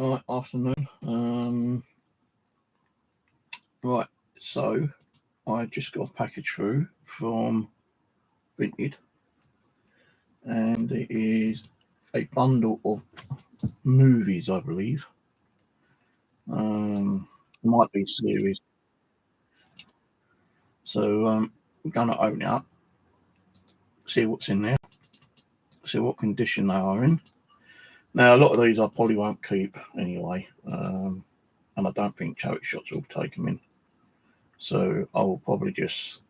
Right, afternoon. Right, so I just got a package through from Vinted, and it is a bundle of movies, I believe. Might be series. So I'm gonna open it up, see what's in there, see what condition they are in. Now, a lot of these I probably won't keep anyway, and I don't think charity shops will take them in. So I will probably just,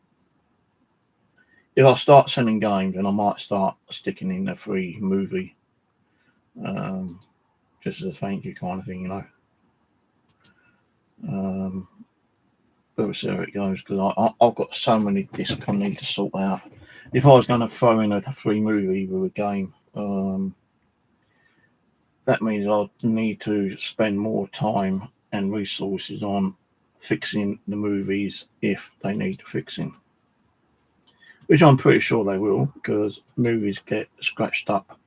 if I start selling games, then I might start sticking in a free movie, just as a thank you kind of thing, But we'll see how it goes, because I've got so many discs I need to sort out. If I was going to throw in a free movie with a game, that means I'll need to spend more time and resources on fixing the movies if they need fixing, which I'm pretty sure they will, because movies get scratched up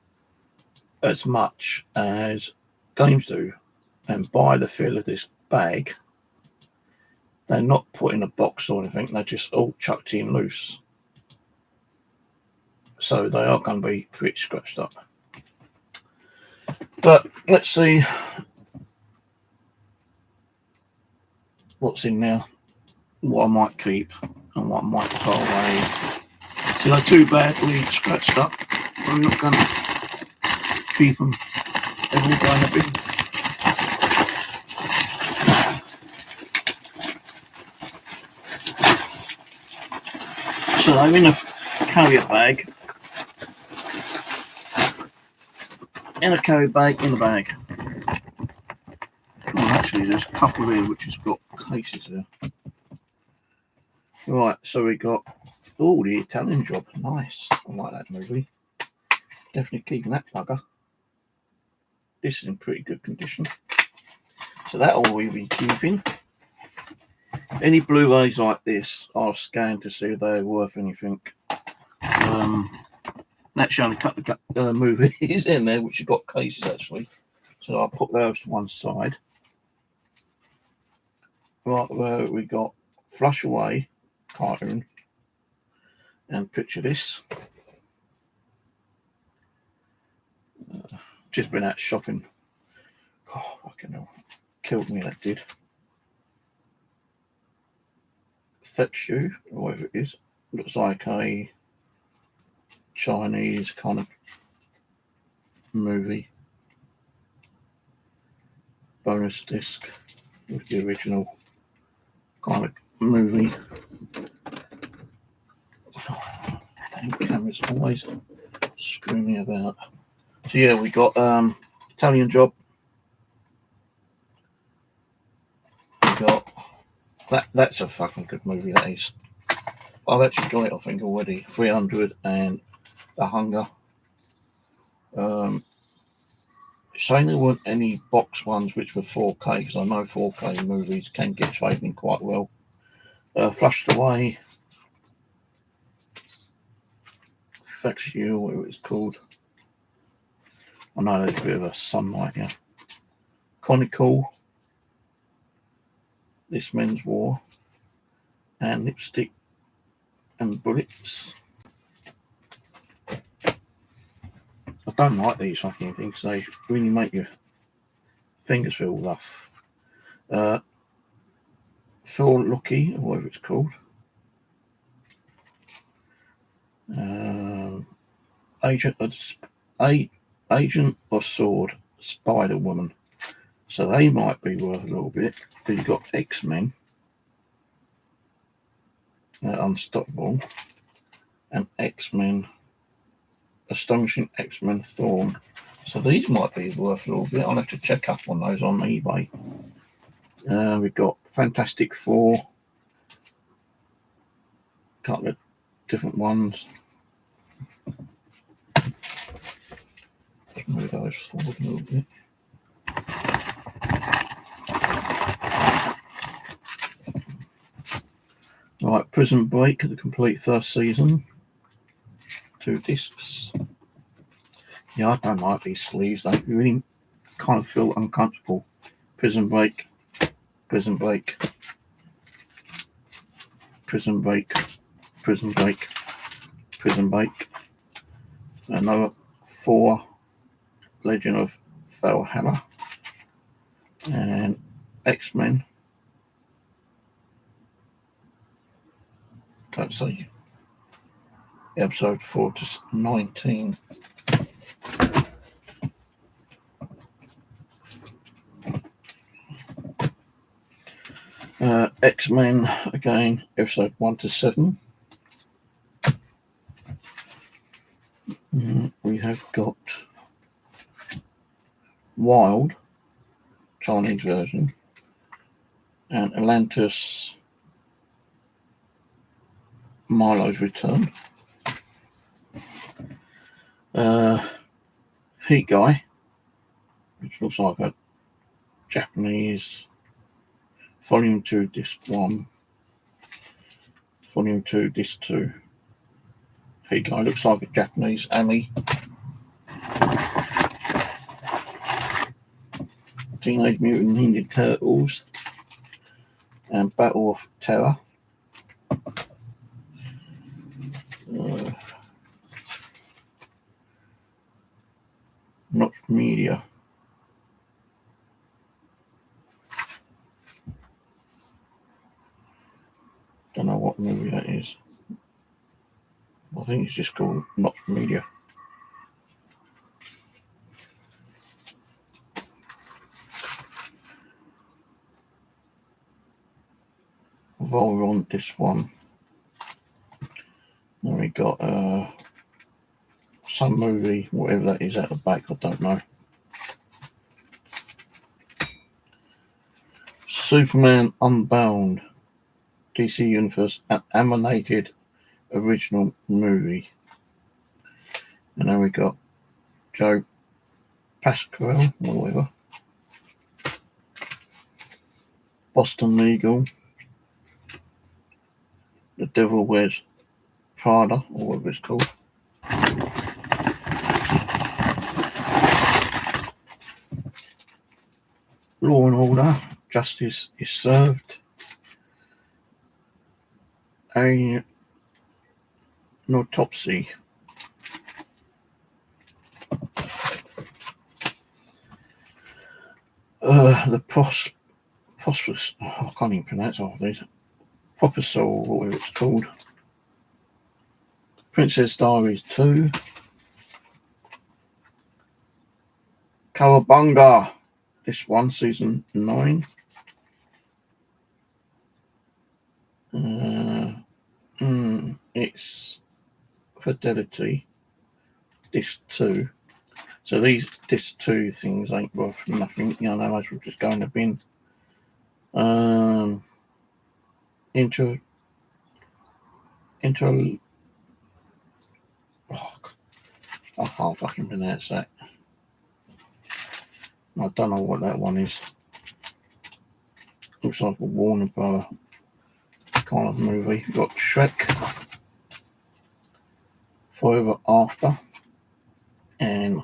as much as games do. And by the feel of this bag, they're not put in a box or anything, they're just all chucked in loose. So they are going to be pretty scratched up. But let's see what's in there, what I might keep and what I might throw away. So they're too badly scratched up, I'm not going to keep them. They're all going to be. So I'm in a carrier bag. In a carrier bag, in a bag. Oh, actually, there's a couple here which has got cases there. Right, so we got, oh, the Italian Job. Nice. I like that movie. Definitely keeping that plugger. This is in pretty good condition. So that'll we be keeping. Any Blu-rays like this, I'll scan to see if they're worth anything. Actually, only a couple of movies in there which have got cases actually, so I'll put those to one side. Right, where we got Flush Away cartoon, and picture this. Just been out shopping. Oh, fucking hell, killed me that did. Fetch You, or whatever it is, looks like a Chinese kind of movie. Bonus disc with the original kind of movie. Oh, damn camera's always screwing me about. So yeah, we got Italian Job. We got that's a fucking good movie, that is. I've actually got it, I think, already. 300 and The Hunger. Saying there weren't any box ones which were 4K, because I know 4K movies can get trading quite well. Flushed Away, Fetch You, whatever it's called. I know there's a bit of a sunlight here. Chronicle, This Men's War, and Lipstick and Bullets. I don't like these fucking things, they really make your fingers feel rough. Thor Lucky, or whatever it's called. Agent of Sword, Spider Woman. So they might be worth a little bit. Because you've got X-Men, Unstoppable, and X-Men, Astonishing X-Men Thorn. So these might be worth a little bit. I'll have to check up on those on eBay. We've got Fantastic Four, a couple of different ones. Move those forward a little bit. Right, Prison Break, the complete first season. 2 discs. Yeah, I don't like these sleeves. They really kind of feel uncomfortable. Prison Break, Prison Break, Prison Break, Prison Break, Prison Break. Another 4, Legend of Valhalla, and X-Men. Let's see, episode 4 to 19. X-Men again, episode 1 to 7. We have got Wild, Chinese version, and Atlantis, Milo's Return. Heat Guy, which looks like a Japanese Volume 2 Disc 1, Volume 2 Disc 2. Heat Guy looks like a Japanese anime. Teenage Mutant Ninja Turtles and Battle of Terror. Not Media. Don't know what movie that is. I think it's just called Not Media. Volron, this one. Then we got some movie, whatever that is at the back, I don't know. Superman Unbound, DC Universe animated original movie. And then we got Joe Pasquale, or whatever. Boston Legal, The Devil Wears Prada, or whatever it's called. Law and Order, Justice is Served. An Autopsy. The Prosperous, I can't even pronounce all of these. Proposal, whatever it's called. Princess Diaries 2. Cowabunga, this one, season 9. It's Fidelity, Disc 2. So these Disc 2 things ain't worth nothing, you know, they might as well just go in the bin. Intro. Oh, I can't fucking pronounce that. I don't know what that one is. Looks like a Warner Bros. Kind of movie. We've got Shrek, Forever After, and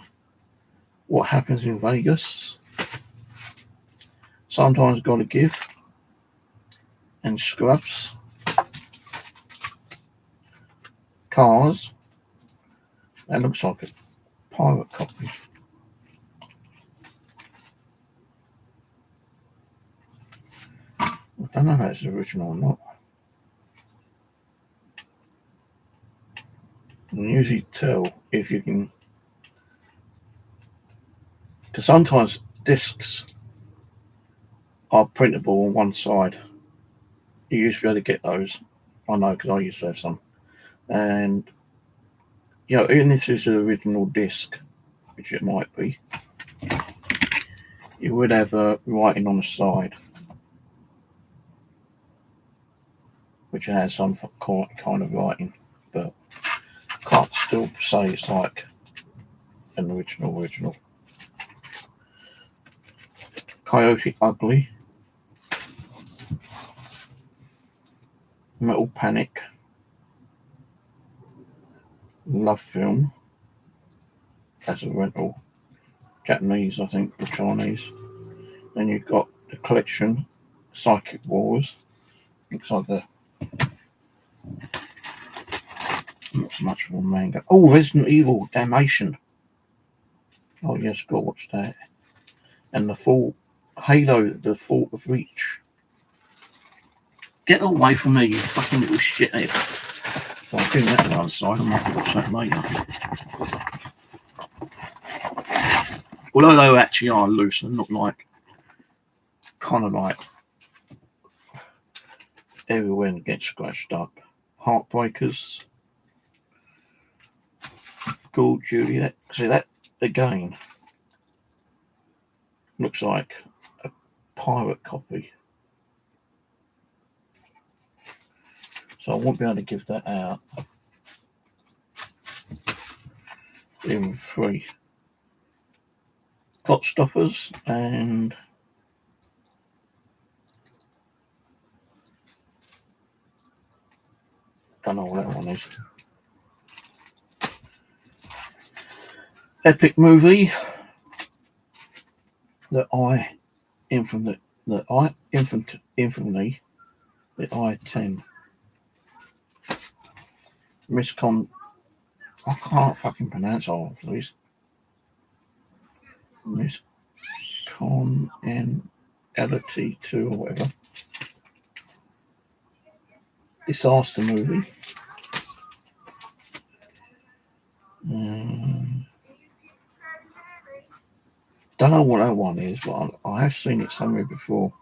What Happens in Vegas. Sometimes Gotta Give, and Scrubs. Cars. That looks like a pirate copy. I don't know if that's original or not. You can usually tell if you can, because sometimes discs are printable on one side. You used to be able to get those. I know because I used to have some. And, you know, even if it's an original disc, which it might be, you would have writing on the side, which has some kind of writing, but can't still say it's like an original. Coyote Ugly, Metal Panic, Love Film as a rental, Japanese, I think, or Chinese. Then you've got the collection, Psychic Wars. Looks like not so much of a manga. Oh, Resident Evil Damnation. Oh yes, got to watch that. And the full Halo, the Fault of Reach. Get away from me, you fucking little shithead. So I'll do that on the other side. I might watch that later. Although they actually are loose and not like kind of like everywhere and get scratched up. Heartbreakers. Call of Duty. See that again looks like a pirate copy. So I won't be able to give that out. Even free. Clock Stoppers and don't know what that one is. Epic movie that infamy, the I-10 miscon. I can't fucking pronounce all of these. Miscon-N-L-T 2 or whatever. Disaster movie. Don't know what that one is, but I have seen it somewhere before.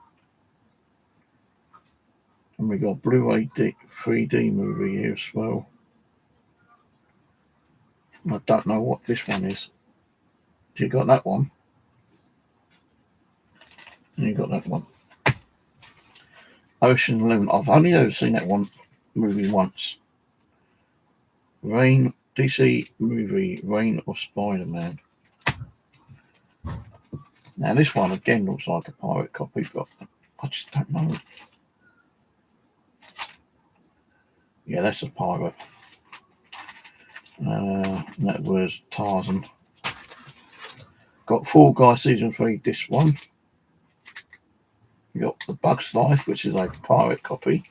And we got Blu-ray 3D movie here as well. I don't know what this one is. You got that one. And you got that one. Ocean 11. I've only ever seen that one movie once. Rain, DC movie, Rain or Spider-Man. Now this one again looks like a pirate copy, but I just don't know. Yeah, that's a pirate. That was Tarzan. Got Fall Guy Season 3, Disc 1. You got The Bug's Life, which is a pirate copy.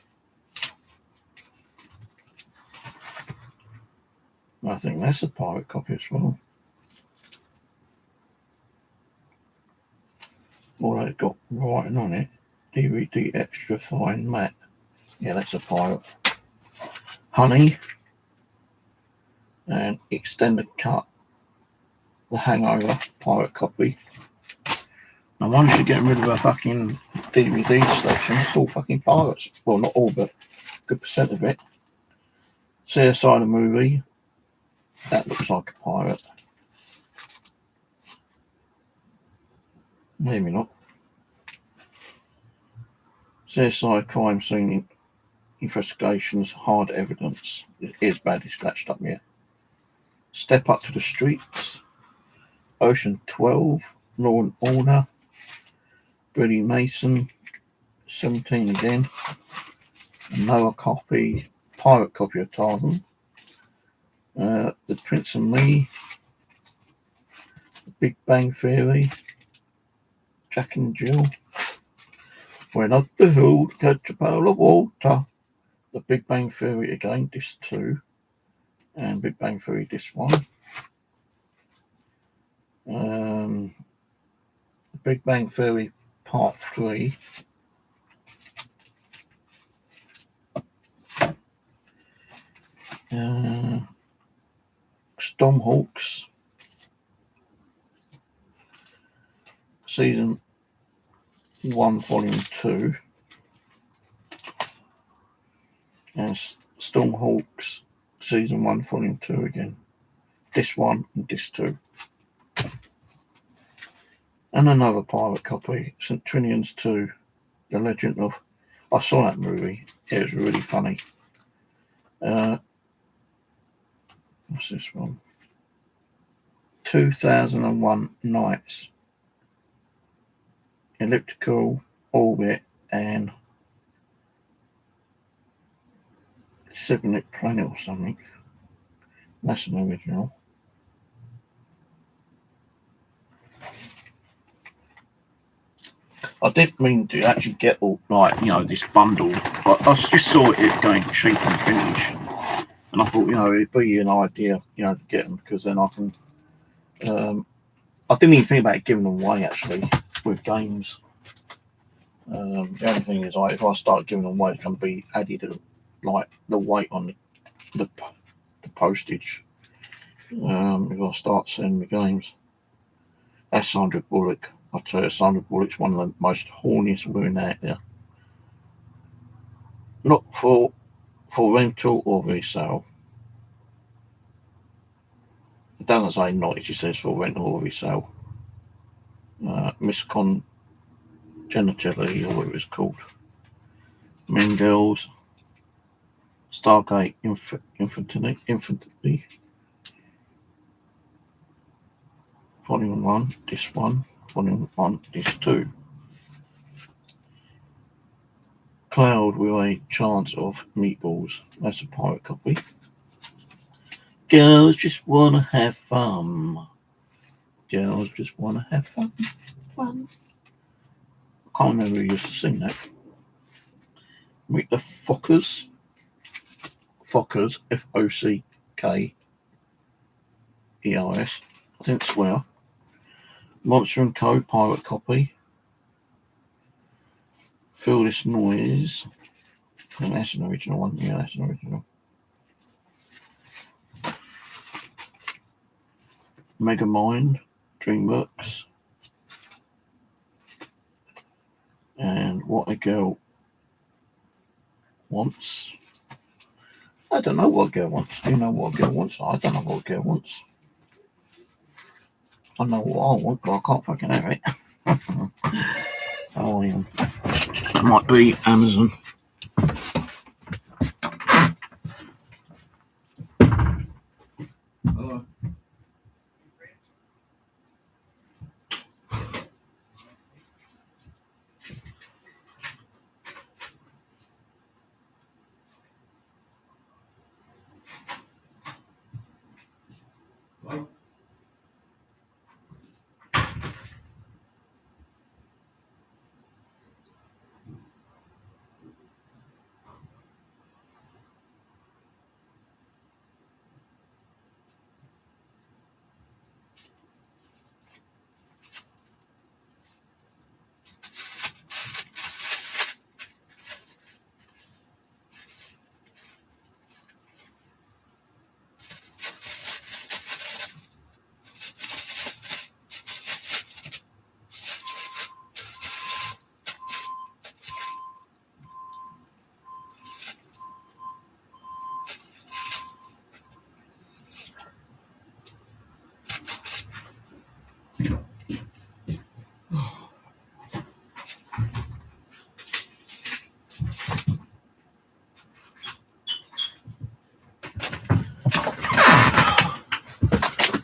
I think that's a pirate copy as well. Although it got writing on it. DVD Extra Fine Matte. Yeah, that's a pirate. Honey. And Extended Cut. The Hangover pirate copy. Now, once you're getting rid of a fucking DVD selection, it's all fucking pirates. Well, not all, but a good percent of it. CSI the movie. That looks like a pirate. Maybe not. CSI Crime Scene Investigations, Hard Evidence. It is badly scratched up yet. Step Up to the Streets. Ocean 12. Law and Order. Billy Mason. 17 again. Another copy. Pirate copy of Tarzan. The Prince and Me. The Big Bang Theory. Jack and Jill. When up the hill to catch a pail of water. The Big Bang Theory again, Disc 2. And Big Bang Theory Disc 1. The Big Bang Theory Part 3. Stormhawks. Season 1, Volume 2. And Stormhawks Season 1, Volume 2 again. Disc 1 and Disc 2. And another pirate copy, St. Trinian's 2, The Legend of... I saw that movie. It was really funny. What's this one? 2001 Nights. Elliptical Orbit and Seventh Planet or something. That's an original. I did mean to actually get all, like, you know, this bundle, but I just saw it going cheap and vintage, and I thought, you know, it'd be an idea, you know, to get them, because then I can. I didn't even think about giving them away actually with games. The only thing is, like, if I start giving them away, it's going to be added to, like, the weight on the postage. If I start sending the games, that's Sandra Bullock. I tell you, Sandra Bullock's one of the most horniest women out there. Not for rental or resale. It doesn't say not, it just says for rental or resale. Miss Congenitally, or whatever it's called. Mean Girls. Stargate Infinity. Volume 1, Disc 1. Volume 1, Disc 2. Cloud with a chance of meatballs. That's a pirate copy. Girls just want to have fun. Girls just want to have fun. Fun. I can't remember who used to sing that. Meet the Fockers. Fockers, Fockers. I think swear. Monster and Co. pirate copy. Feel This Noise. And that's an original one. Yeah, that's an original. Megamind, DreamWorks. And What a Girl Wants. I don't know what a girl wants. Do you know what a girl wants? I don't know what a girl wants. I know what I want, but I can't fucking have it. Oh, yeah. It might be Amazon. Hello. Hello.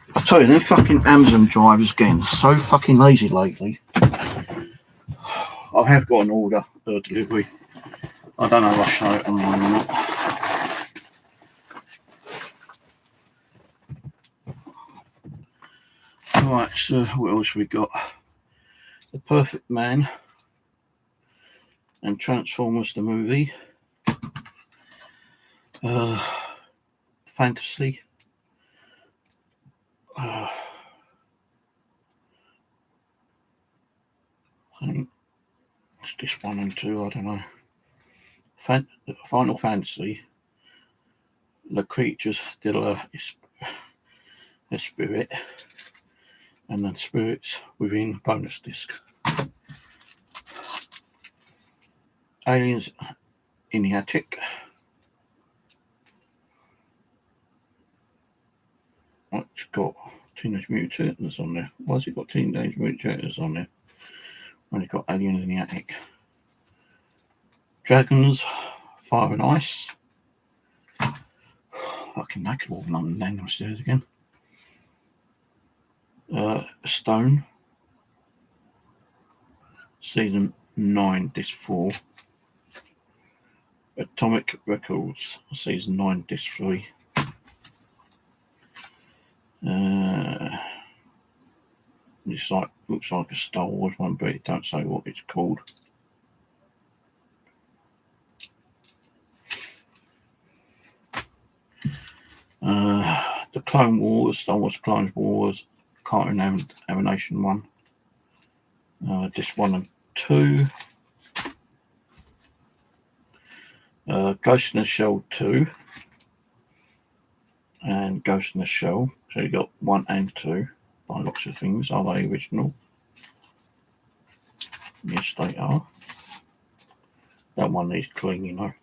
I tell you, them fucking Amazon drivers getting so fucking lazy lately. I have got an order delivery. I don't know if I show it online or not. Right, so what else we got? The Perfect Man and Transformers the movie. Fantasy. I think it's just 1 and 2, I don't know. Final Fantasy. The Creatures de la Spirit. And then Spirits Within bonus disc. Aliens in the Attic. It's got Teenage Mutant Turtles on there. Why has it got Teenage Mutant Turtles on there? When it got Aliens in the Attic. Dragons, Fire and Ice. Fucking naked walking on the name upstairs again. Stone. Season 9, Disc 4. Atomic Records, Season 9, Disc 3. It's like, looks like a Star Wars one, but it don't say what it's called. The Clone Wars, Star Wars Clone Wars, Cartoon Animation one. This 1 and 2. Ghost in the Shell 2. And Ghost in the Shell. So you got 1 and 2 by lots of things. Are they original? Yes, they are. That one needs cleaning though.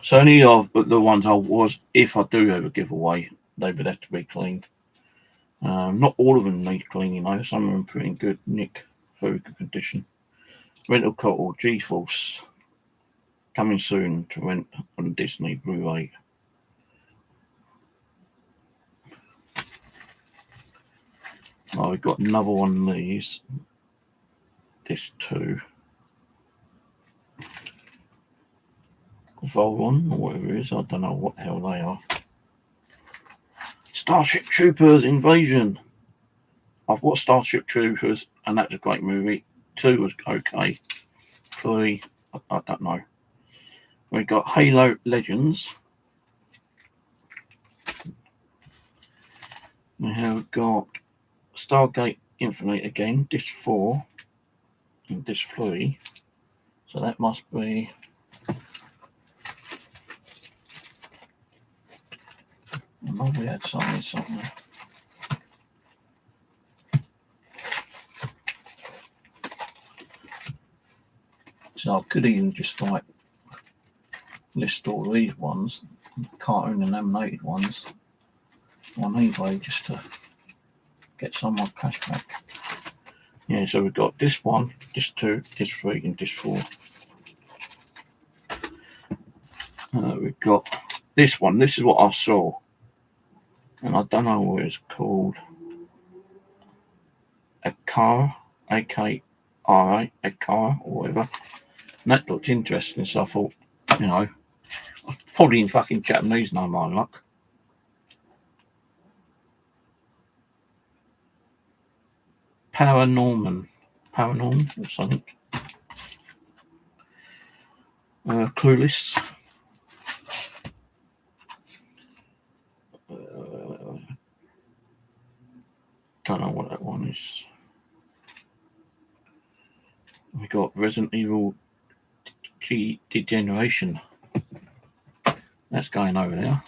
So any of the ones I was, if I do have a giveaway, they would have to be cleaned. Not all of them need cleaning though. Some of them are pretty good nick, very good condition. Rental Cottle G-Force coming soon to rent on Disney Blu-ray. Oh, we've got another one of these. This too. Volron or whatever it is. I don't know what the hell they are. Starship Troopers Invasion. I've watched Starship Troopers and that's a great movie. 2 was okay. 3, I don't know. We've got Halo Legends. We have got Stargate Infinite again, disc 4 and disc 3. So that must be I know we had something. So I could even just like list all these ones, cartoon and animated ones, on eBay just to get some more cash back. Yeah, so we've got this 1, this 2, this 3 and this 4. We've got this one. This is what I saw. And I don't know what it's called. Akara, A-K-R-A, Akara or whatever. And that looked interesting, so I thought, you know, probably in fucking Japanese, no my luck. Paranormal or something. Clueless. Don't know what that one is. We got Resident Evil Degeneration. That's going over there.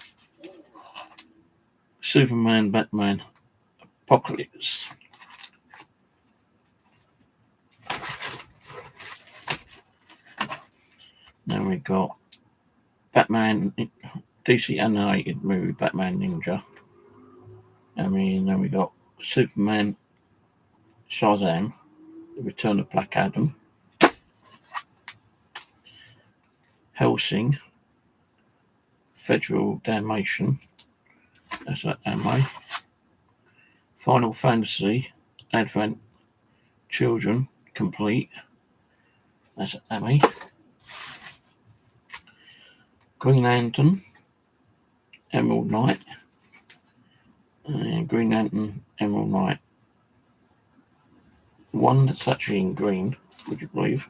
Superman, Batman, Apocalypse. Then we got Batman, DC animated movie, Batman Ninja. Then we got Superman, Shazam, The Return of Black Adam, Hellsing, Federal Damnation, that's an anime. Final Fantasy, Advent Children, Complete, that's an anime. Green Lantern, Emerald Knight, and Green Lantern, Emerald Knight. One that's actually in green, would you believe?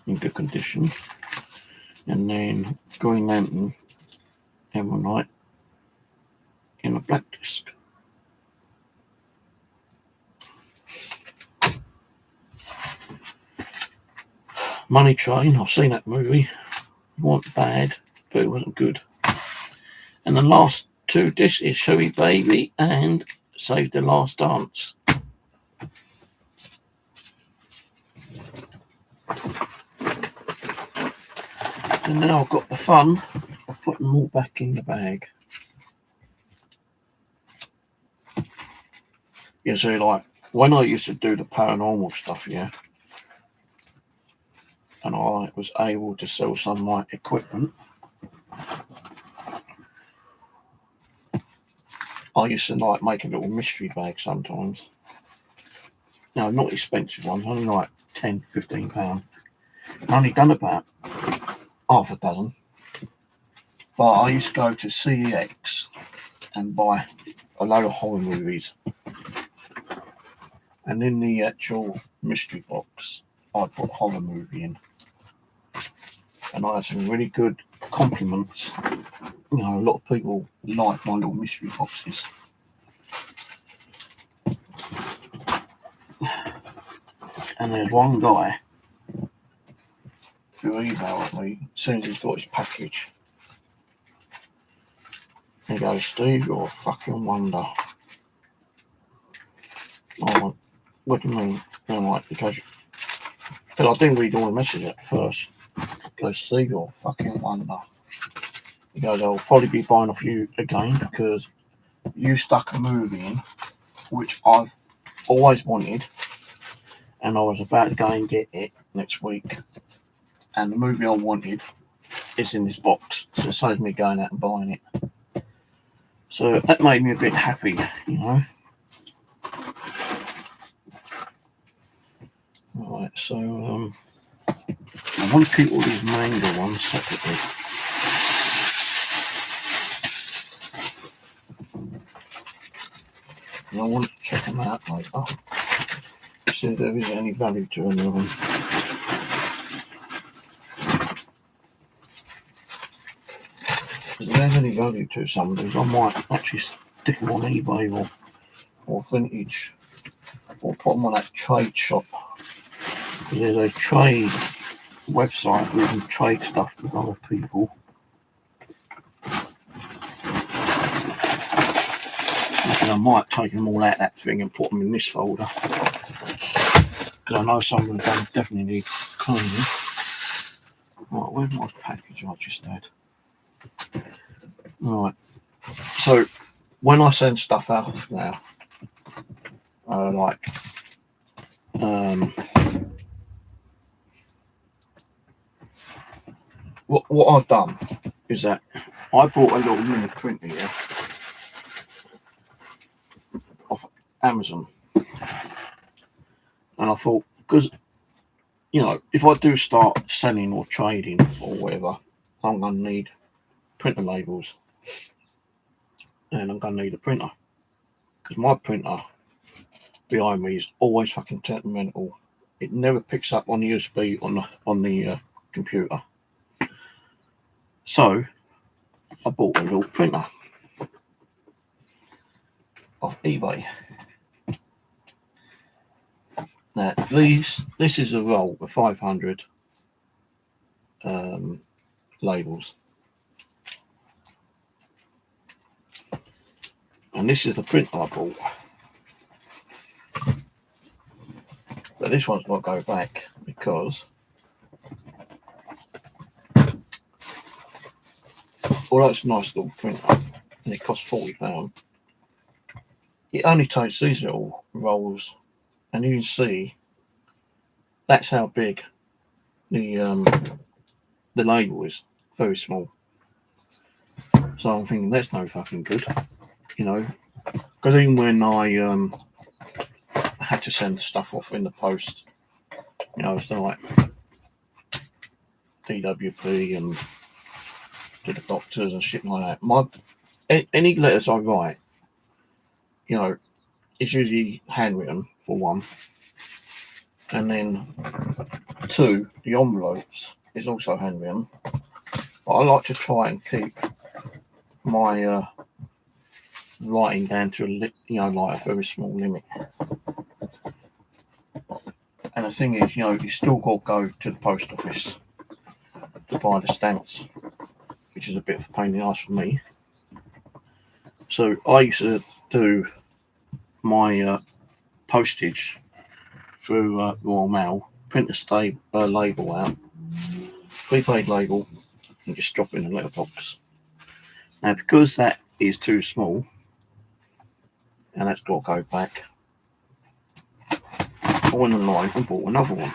In good condition. And then Green Lantern, Emerald Knight in a black disc. Money Train, I've seen that movie. It wasn't bad, but it wasn't good. And the last 2 discs is Showy Baby and Save the Last Dance. And now I've got the fun of putting them all back in the bag. Yeah, so like when I used to do the paranormal stuff, yeah, and I was able to sell some of my equipment, I used to like make a little mystery bag sometimes. No, not expensive ones, only like £10-15. I only done about half a dozen. But I used to go to CEX and buy a load of horror movies. And in the actual mystery box, I put horror movie in. And I had some really good compliments. You know, a lot of people like my little mystery boxes. And there's one guy who emailed me as soon as he got his package. He goes, Steve, you're a fucking wonder. I went, what do you mean? I'm like, because I didn't read all the messages at first. He goes, Steve, you're a fucking wonder. He goes, I'll probably be buying off you again because you stuck a movie in which I've always wanted, and I was about to go and get it next week. And the movie I wanted is in this box, so it saves me going out and buying it. So that made me a bit happy, you know. Right, so I want to keep all these manga ones separately. And I want to check them out later, see if there is any value to any of them. If there's any value to some of these, I might actually stick them on eBay or Vintage, or put them on that trade shop. There's a trade website where you can trade stuff with other people. And I might take them all out of that thing and put them in this folder, because I know some of them definitely need cleaning. Right, where's my package I just had? Right, so when I send stuff out now, what I've done is that I bought a little mini printer here off Amazon, and I thought, because you know, if I do start selling or trading or whatever, I'm going to need printer labels, and I'm going to need a printer, because my printer behind me is always fucking temperamental. It never picks up on the USB on the computer. So I bought a little printer off eBay. Now this is a roll of 500 labels, and this is the printer I bought. But this one's got to go back because although it's a nice little printer and it costs £40, it only takes these little rolls, and you can see that's how big the label is. Very small. So I'm thinking that's no fucking good, you know, because even when I had to send stuff off in the post, you know, it's like DWP and to the doctors and shit like that. Any letters I write, you know, it's usually handwritten for one, and then two, the envelopes is also handwritten. But I like to try and keep my writing down to like a very small limit. And the thing is, you know, you still got to go to the post office to buy the stamps, which is a bit of a pain in the ass for me. So I used to do my postage through Royal Mail, print the label out, prepaid label, and just drop it in the letterbox. Now, because that is too small, and that's got to go back, I went online and bought another one.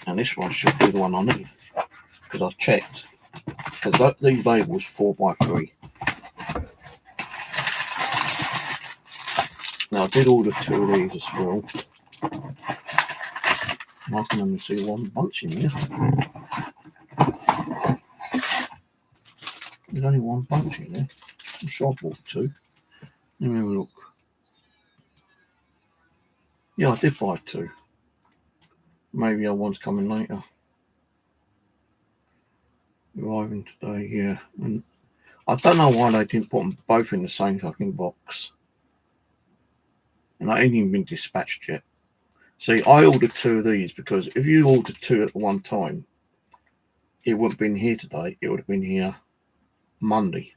And this one should be the one I need, because I checked, because these labels 4x3. Now I did order 2 of these as well. I can only see one bunch in here. there's only one bunch in there. I'm sure I bought 2. Let me have a look. Yeah, I did buy 2. Maybe our one's coming later. Arriving today, yeah. And I don't know why they didn't put them both in the same fucking box. And they ain't even been dispatched yet. See, I ordered 2 of these because if you ordered 2 at one time, it wouldn't have been here today. It would have been here Monday.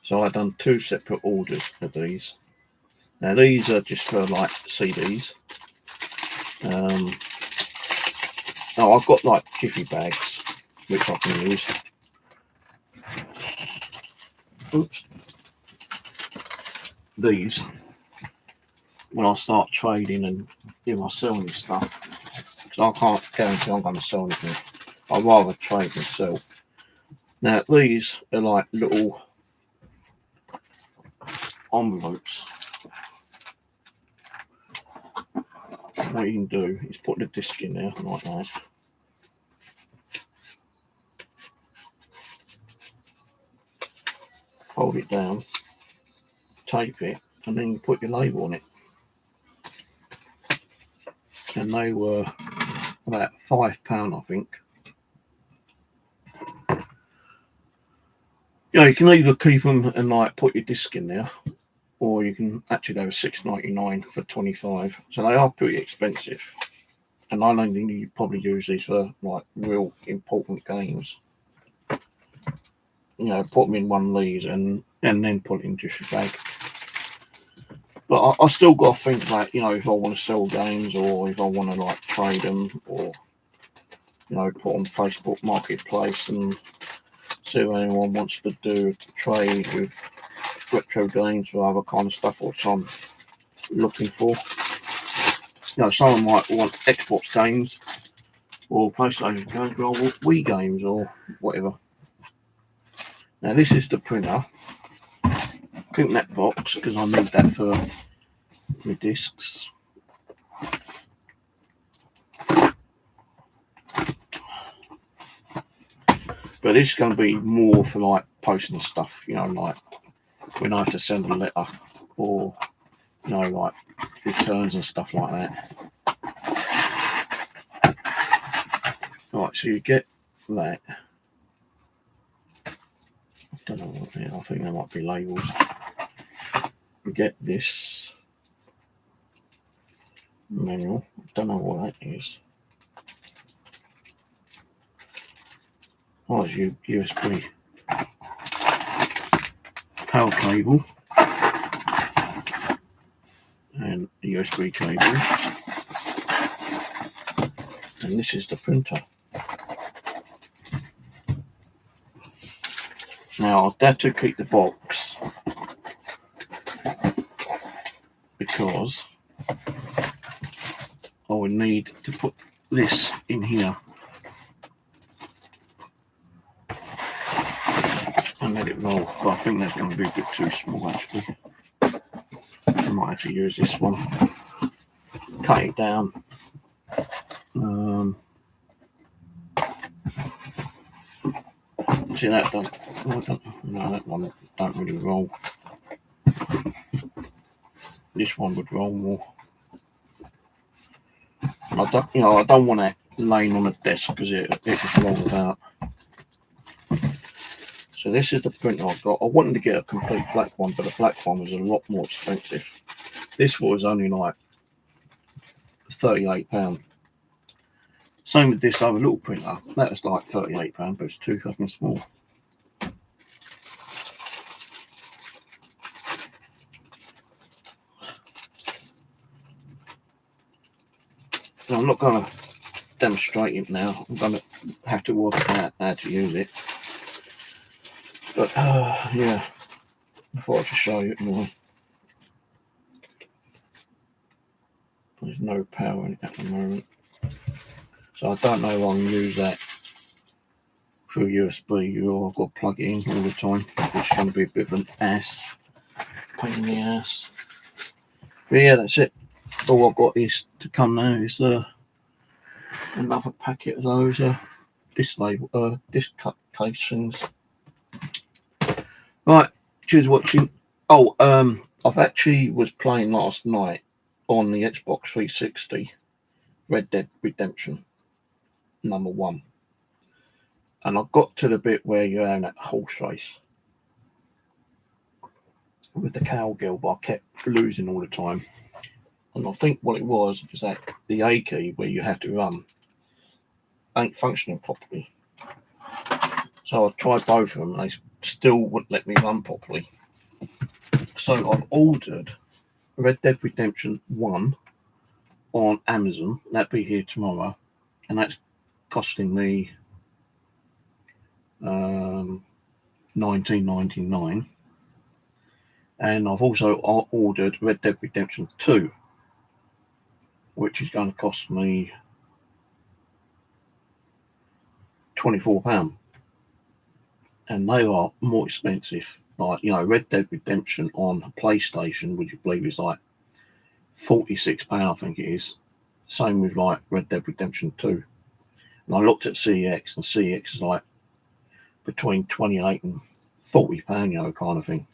So I've done 2 separate orders of these. Now these are just for like CDs. Oh, I've got like jiffy bags which I can use. Oops. These, when I start trading and if I sell any stuff, because I can't guarantee I'm going to sell anything. I'd rather trade than sell. Now these are like little envelopes. What you can do is put the disc in there like that. Fold it down, tape it, and then you put your label on it. And they were about £5, I think. Yeah, you can either keep them and like put your disc in there, or you can actually they were £6.99 for 25. So they are pretty expensive. And I don't think you probably use these for like real important games. You know, put them in one of these and then put it in just a bag. But I still got to think about, you know, if I want to sell games or if I want to like trade them or, you know, put on Facebook Marketplace and see if anyone wants to do a trade with retro games or other kind of stuff which I'm looking for. You know, someone might want Xbox games or PlayStation games or Wii games or whatever. Now this is the printer. Keep that box because I need that for my discs. But this is going to be more for like posting stuff, you know, like when I have to send a letter or, you know, like returns and stuff like that. Right, so you get that. I don't know what they are. I think they might be labels. You get this manual. I don't know what that is. Oh, it's USB power cable and the USB cable. And this is the printer. Now I've had to keep the box because I would need to put this in here and let it roll. But I think that's going to be a bit too small actually. I might have to use this one. Cut it down. See that done? No, that one don't really roll. This one would roll more. I don't want that laying on a desk because it just rolls about. So this is the printer I've got. I wanted to get a complete black one, but the black one was a lot more expensive. This was only like £38. Same with this other little printer. That was like £38, but it's too fucking small. So I'm not going to demonstrate it now. I'm going to have to work out how to use it. But yeah, I thought I'd just show you anyway. There's no power in it at the moment. So I don't know if I can use that through USB or I've got to plug it in all the time, which is going to be a bit of an ass. Pain in the ass. But yeah, that's it. All I've got is to come now is another packet of those disc cut casings. Right, cheers watching. Oh, I've actually was playing last night on the Xbox 360 Red Dead Redemption #1, and I got to the bit where you're having that horse race with the cowgirl, but I kept losing all the time. And I think what it was is that the A key where you have to run ain't functioning properly. So I tried both of them and they still wouldn't let me run properly. So I've ordered Red Dead Redemption 1 on Amazon. That'll be here tomorrow. And that's costing me $19.99. And I've also ordered Red Dead Redemption 2, which is going to cost me £24. And they are more expensive. Like, you know, Red Dead Redemption on PlayStation, would you believe, is like £46, I think it is. Same with like Red Dead Redemption 2. And I looked at CX, and CX is like between £28 and £40, you know, kind of thing.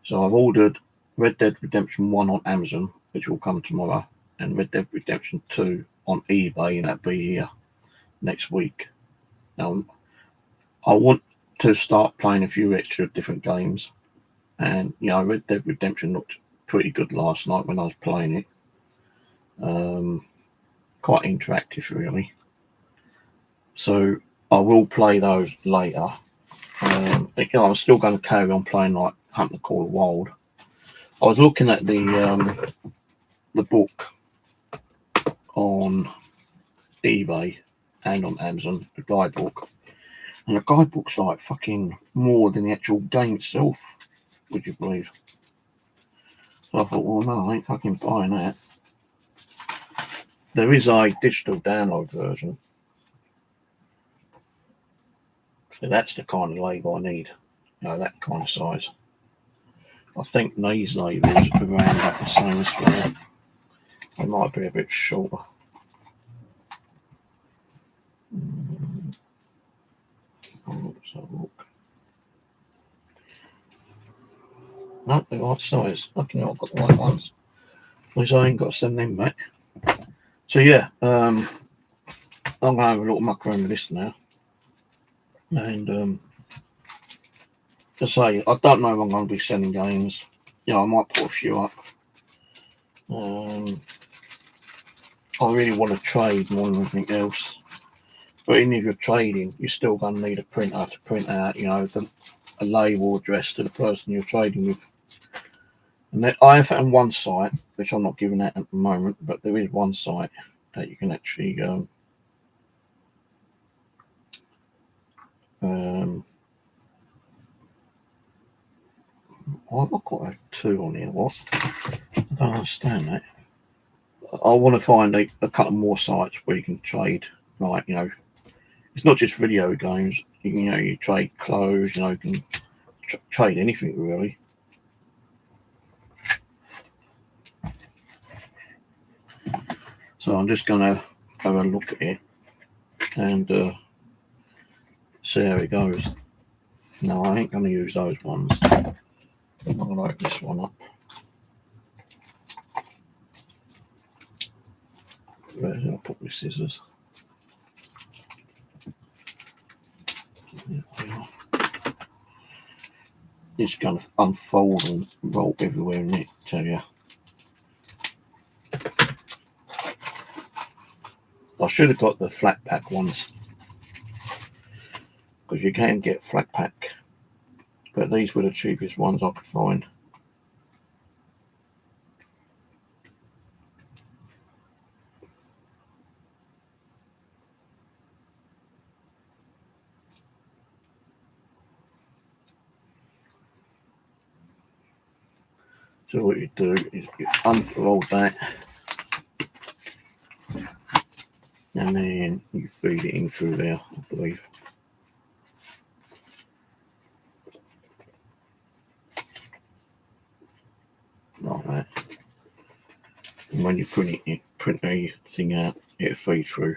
So I've ordered Red Dead Redemption 1 on Amazon, which will come tomorrow, and Red Dead Redemption 2 on eBay, and that'll be here next week. Now, I want to start playing a few extra different games, and you know, Red Dead Redemption looked pretty good last night when I was playing it. Quite interactive, really. So I will play those later. You know, I'm still going to carry on playing like Hunt the Call of Wild. I was looking at the book on eBay and on Amazon, the guidebook, and the guidebook's like fucking more than the actual game itself, would you believe? So I thought, well, no, I ain't fucking buying that. There is a digital download version. So that's the kind of label I need, you know, that kind of size. I think these labels are around about the same as well. They might be a bit shorter. Let's have a look. No, they're the right size. Lucky I've got the right ones. At least I ain't got to send them back. So yeah, I'm going to have a little muck around with this now. And to say, I don't know if I'm going to be selling games. You know, I might put a few up. I really want to trade more than anything else. But even if you're trading, you're still going to need a printer to print out, you know, a label addressed to the person you're trading with. And then I have found one site, which I'm not giving out at the moment, but there is one site that you can actually why have I got a 2 on here? What? I don't understand that. I want to find a couple more sites where you can trade, like, you know, it's not just video games. You know, you trade clothes, you know, you can trade anything really. So I'm just going to have a look at it and see how it goes. No, I ain't going to use those ones. I'm going to open this one up. Where did I put my scissors? There we are. It's going to unfold and roll everywhere in it, tell you. I should have got the flat pack ones, because you can get flat pack, but these were the cheapest ones I could find. So what you do is you unroll that, and then you feed it in through there, I believe. Like that. And when you print it, you print the thing out, it'll feed through.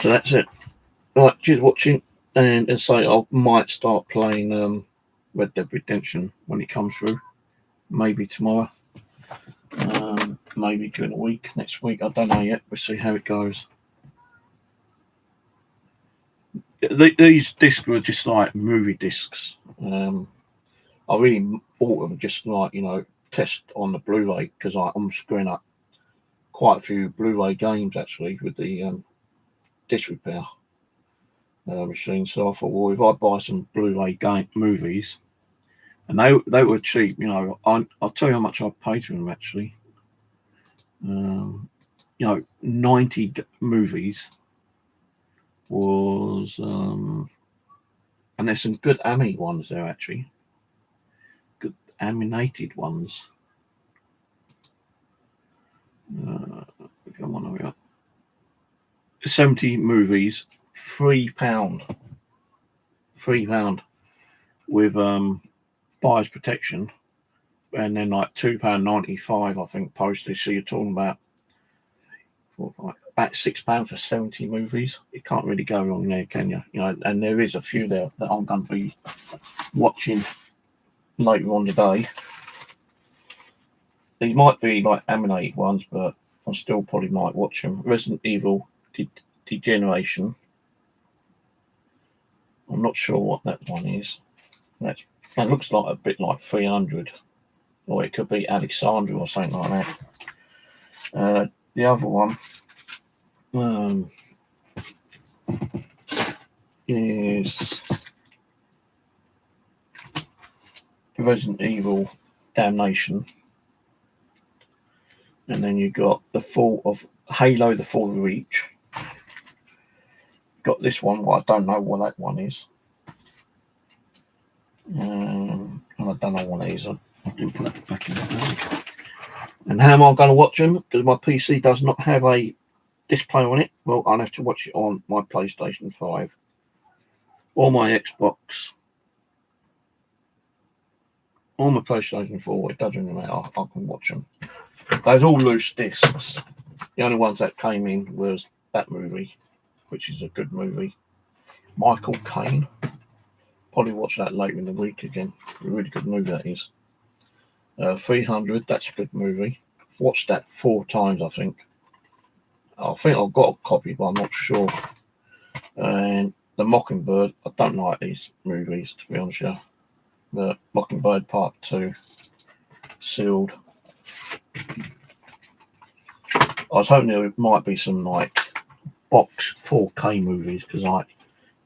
So that's it. Right, cheers for watching. and say I might start playing Red Dead Redemption when it comes through. Maybe tomorrow. Maybe during the week, next week. I don't know yet. We'll see how it goes. These discs were just like movie discs. I really bought them just like, test on the Blu-ray, because I'm screwing up quite a few Blu-ray games actually with the disc repair machine. So I thought, well, if I buy some Blu-ray game movies, and they were cheap, I'll tell you how much I paid for them actually. 90 movies was, and there's some good AMI ones there actually, good animated ones. Come on, here. 70 movies, £3, with buyer's protection, and then like £2.95 I think postage. So you're talking about £6 for 70 movies. You can't really go wrong there, can you? And there is a few there that I'm going to be watching later on today. These might be like animated ones, but I still probably might watch them. Resident Evil Degeneration. I'm not sure what that one is. That looks like a bit like 300, or it could be Alexandria or something like that. The other one is Resident Evil Damnation, and then you got the Fall of Halo, the Fall of Reach. Got this one. Well, I don't know what that one is. And I don't know what it is. I didn't put that back in the bag. And how am I going to watch them? Because my PC does not have a display on it. Well, I'll have to watch it on my PlayStation 5 or my Xbox or my PlayStation 4. It doesn't really matter. I can watch them. Those all loose discs. The only ones that came in was that movie, which is a good movie. Michael Caine. Probably watch that later in the week again. A really good movie that is. 300, that's a good movie. I've watched that 4 times, I think. I think I've got a copy, but I'm not sure. And The Mockingbird, I don't like these movies, to be honest with you. The Mockingbird Part 2, sealed. I was hoping there might be some like box 4K movies, because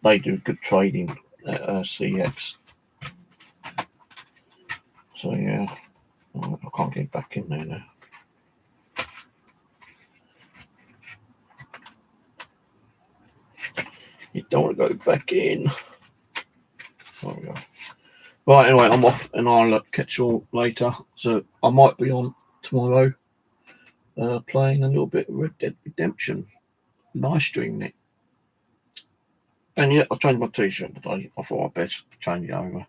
they do good trading at CX. So yeah, I can't get back in there now. You don't want to go back in. There we go. Right, anyway, I'm off, and I'll catch you all later. So I might be on tomorrow playing a little bit of Red Dead Redemption, live streaming it. And yeah, I changed my t-shirt today. I thought I'd best change it over.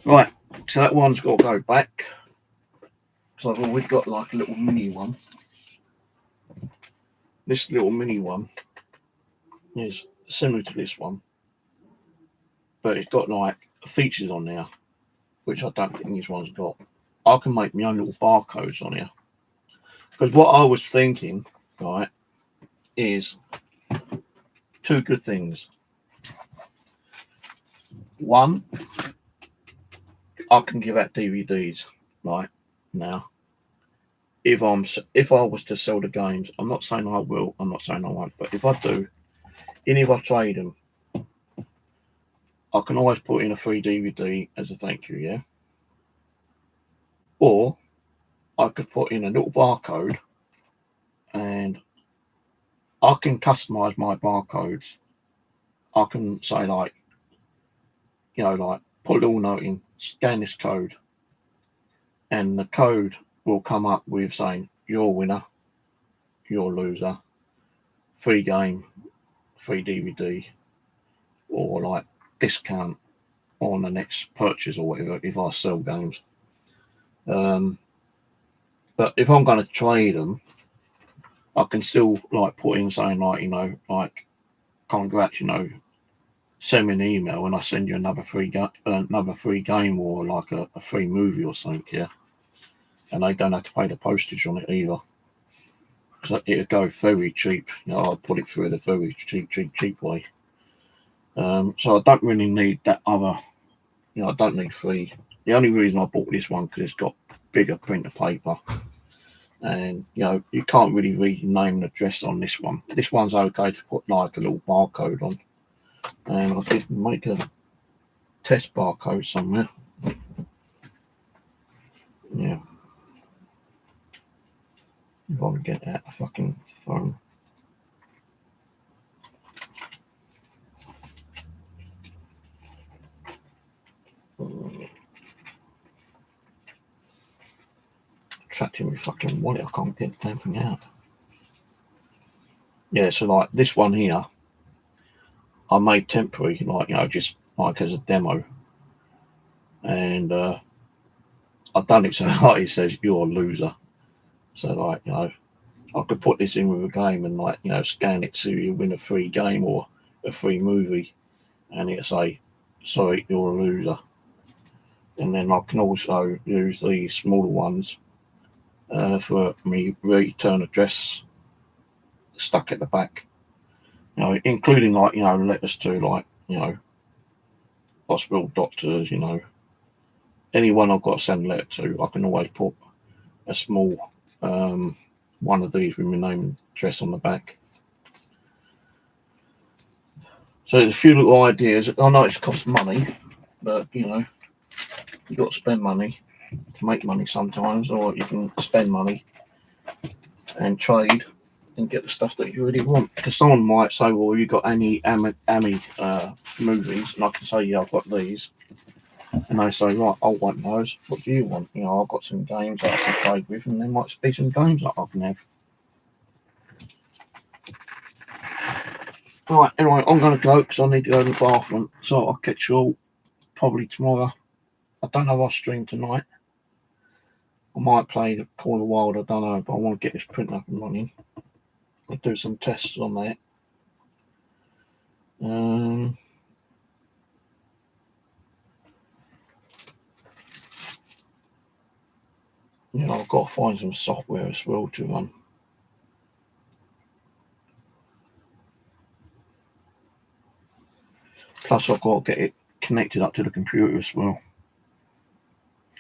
Right, so that one's got to go back, because I've already got like a little mini one. This little mini one is similar to this one, but it's got like features on there which I don't think this one's got. I can make my own little barcodes on here, because what I was thinking, right, is 2 good things. One, I can give out DVDs right now. If I was to sell the games, I'm not saying I will, I'm not saying I won't, but if I do, and if I trade them, I can always put in a free DVD as a thank you, yeah? Or I could put in a little barcode, and I can customize my barcodes. I can say like, like put a little note in, scan this code, and the code will come up with saying you're a winner, you're a loser, free game, free DVD, or like discount on the next purchase or whatever if I sell games. But if I'm going to trade them, I can still like put in saying like, like congrats, send me an email and I send you another free game or like a free movie or something, yeah. And they don't have to pay the postage on it either. So it'll go very cheap. You know, I'll put it through the very cheap way. So I don't really need that other. You know, I don't need 3. The only reason I bought this one because it's got bigger print of paper, and you know you can't really read your name and address on this one. This one's okay to put like a little barcode on, and I did make a test barcode somewhere. Yeah, if I can get out the fucking phone. Trapped in my fucking wallet, I can't get the damn thing out. Yeah, so like this one here, I made temporary, like, you know, just like as a demo. And I've done it so like it says you're a loser. So like, you know, I could put this in with a game and like, you know, scan it so you win a free game or a free movie, and it'll say, sorry, you're a loser. And then I can also use the smaller ones for me return address stuck at the back. You know, including like, you know, letters to like, you know, hospital doctors, you know, anyone I've got to send a letter to, I can always put a small one of these with my name and address on the back. So there's a few little ideas. I know it's cost money, but you know, you got to spend money to make money sometimes, or you can spend money and trade and get the stuff that you really want. Because someone might say, well, you got any Ami movies? And I can say, yeah, I've got these. And they say, right, I want those. What do you want? You know, I've got some games that I can trade with, and there might be some games that I can have. Right, anyway, I'm going to go because I need to go to the bathroom. So I'll catch you all probably tomorrow. I don't know if I'll stream tonight. I might play the Call of the Wild, I don't know, but I want to get this print up and running. I'll do some tests on that. You know, I've got to find some software as well to run. Plus, I've got to get it connected up to the computer as well.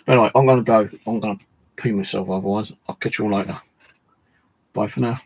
But anyway, I'm going to go. I'm going to pee myself otherwise. I'll catch you all later. Bye for now.